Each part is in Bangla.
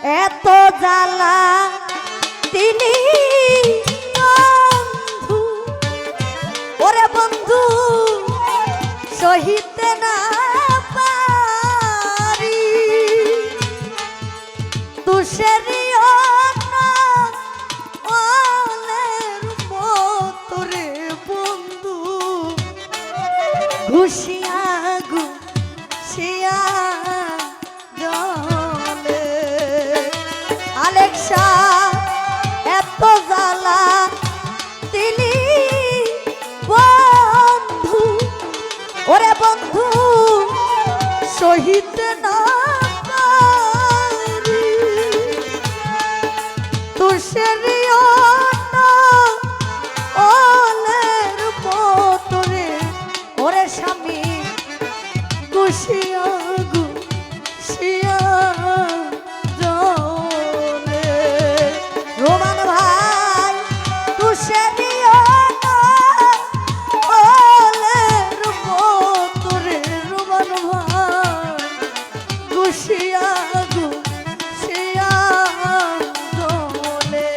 এত জ্বালা তিনি বন্ধু, ওরে বন্ধু সহিতে না পারি, তুষেরি মতরে বন্ধু ঘুষিয়া ঘুষিয়া জলে আলেক্সা এত জ্বালা তিনি বন্ধু, ওরে বন্ধু সহিতে না পারি, তুষেরি ওলের মতরে ওরে স্বামী ঘুষিয়া ঘুষিয়া জলে। রোমান ভাই তুষেরি ওলের মতরে রোমান ভাই ঘুষিয়া ঘুষিয়া জলে।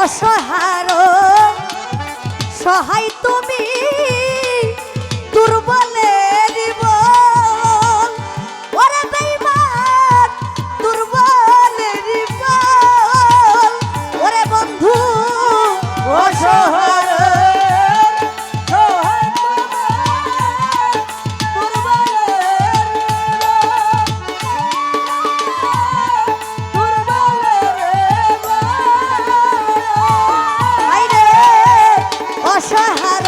অসহায় সহায় তুমি দুর্বলের বল, ওরে বেঈমান দুর্বলের বল, ওরে বন্ধু অসহায় সহায় দুর্বলের অসহায়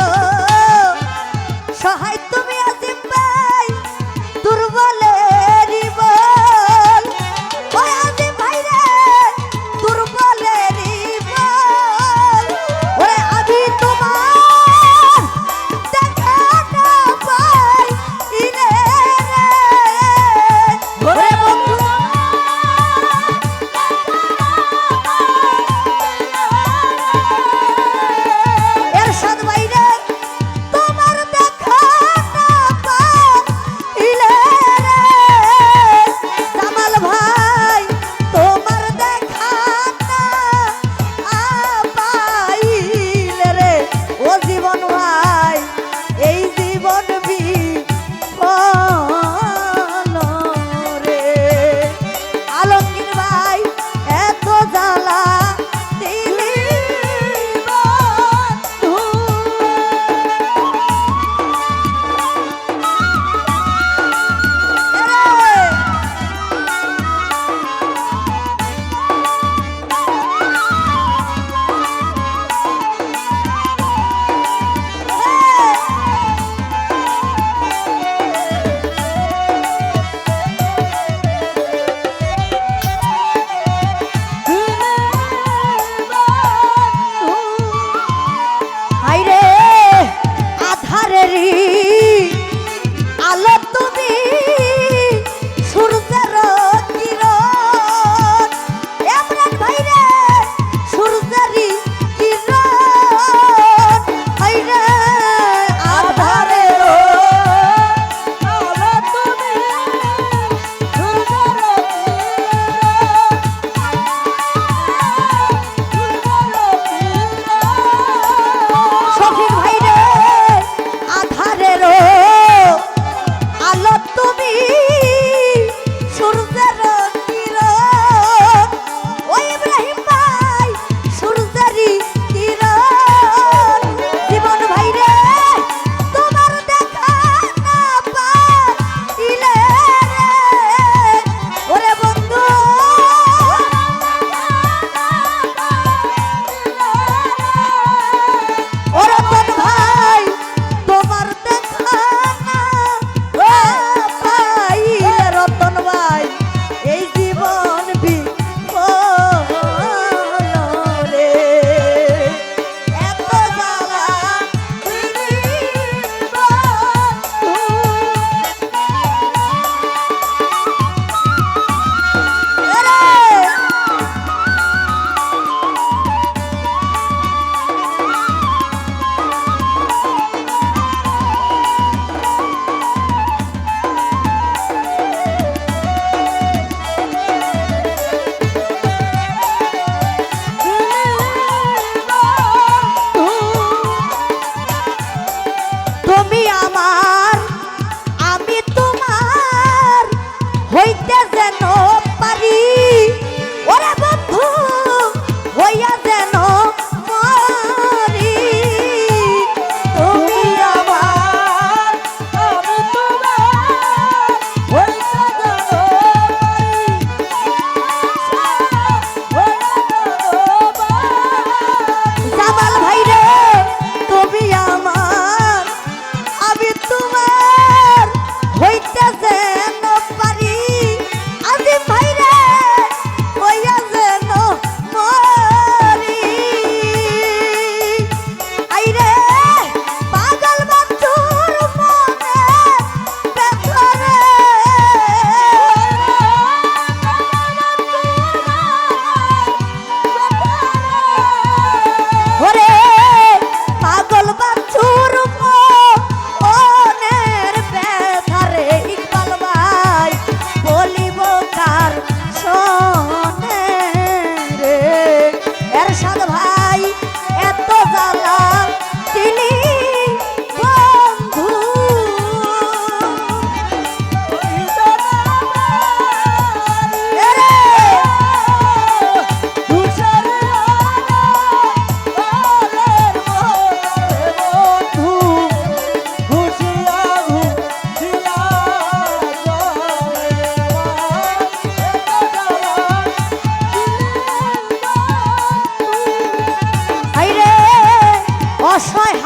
সহায় তুমি আজিম ভাই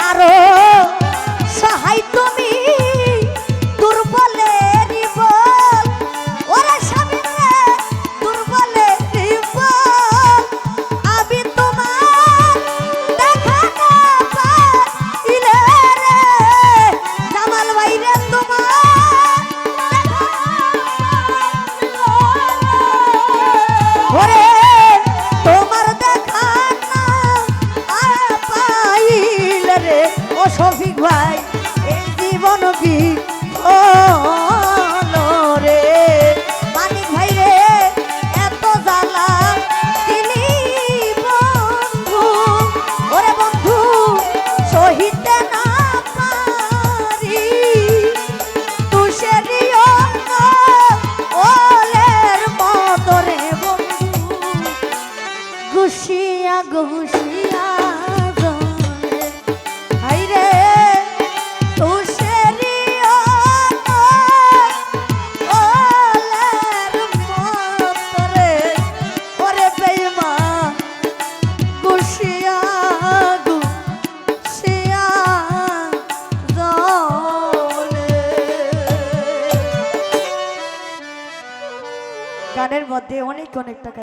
আরো সহায় তুমি দুর্বলেরই বল ওরে স্বামী রে দুর্বলেরই বল আমি তোমার দেখা না পাইলে রে জামাল ভাই রে তোমার দেখা ওরে তোমার দেখা না পাইলে রে ও শফিক ভাই এই জীবন কি হলো রে মানিক ভাই রে এত জ্বালা দিলি বন্ধু ওরে বন্ধু সহিতে না পারি তুষেরি ওলের মতো রে বন্ধু গুছিয়া গুছিয়া জলে হাইরে তুষেরি ওলের মতো রে ওরে বেঈমান গুছিয়া গুছিয়া জলে গানের মধ্যে অনেক অনেক টাকা